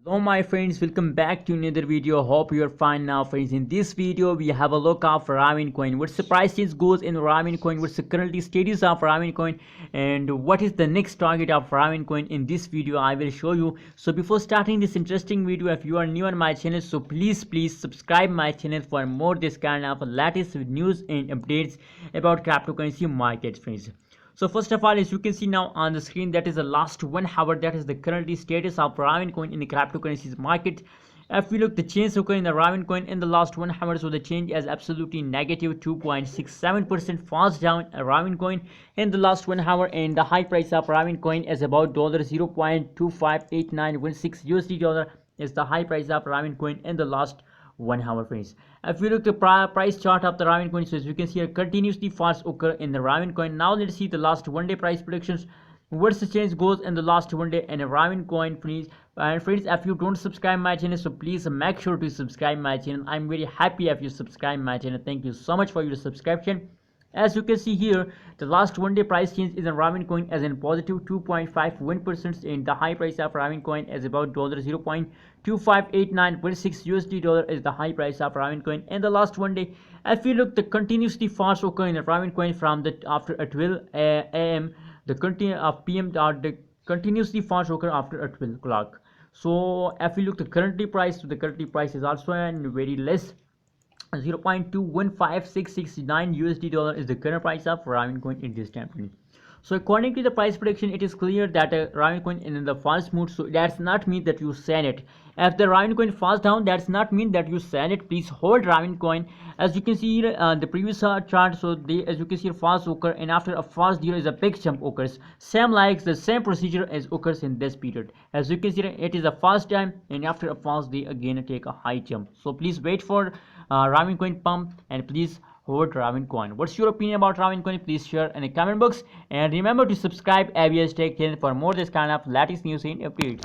Hello my friends, welcome back to another video. Hope you are fine now friends. In this video we have a look of Ravencoin. What's the price change goes in Ravencoin, what's the currently status of Ravencoin, and what is the next target of Ravencoin. In this video I will show you. So before starting this interesting video, if you are new on my channel, so please subscribe my channel for more this kind of latest news and updates about cryptocurrency markets friends. So first of all, as you can see now on the screen, that is the last 1 hour, that is the currently status of Ravencoin in the cryptocurrencies market. If we look the change occurring in the Ravencoin in the last 1 hour, so the change is absolutely negative 2.67% falls down Ravencoin in the last 1 hour, and the high price of Ravencoin is about $0.258916 USD dollar is the high price of Ravencoin in the last 1 hour friends. If we look the price chart of the Ravencoin, so as you can see here, continuously falls occur in the Ravencoin. Now let's see the last 1 day price predictions. What's the change goes in the last 1 day in a Ravencoin friends. And friends, if you don't subscribe my channel, so please make sure to subscribe my channel. I'm very happy if you subscribe my channel. Thank you so much for your subscription. As you can see here, the last 1 day price change is in Ravencoin as in positive 2.51%, and the high price of Ravencoin is about $0.258916 USD dollar is the high price of Ravencoin in the last 1 day. If you look the continuously falls occur in the Ravencoin from the after 12 a.m. the PM the continuously falls occur after 12 o'clock. So if you look the currently price, so the currently price is also very less. 0.215669 USD dollar is the current price of Ravencoin in this time frame. So according to the price prediction, it is clear that Ravencoin is in the false mood. So that's not mean that you sell it. If the Ravencoin falls down, that's not mean that you sell it. Please hold Ravencoin. As you can see here, the previous chart, so as you can see, falls occur, and after a falls there is a big jump occurs. Same like the same procedure as occurs in this period. As you can see, it is a false time, and after a falls they again take a high jump. So please wait for Ravencoin pump, and please hold Ravencoin. What's your opinion about Ravencoin? Please share in the comment box, and remember to subscribe ABS Tech channel for more this kind of latest news and updates.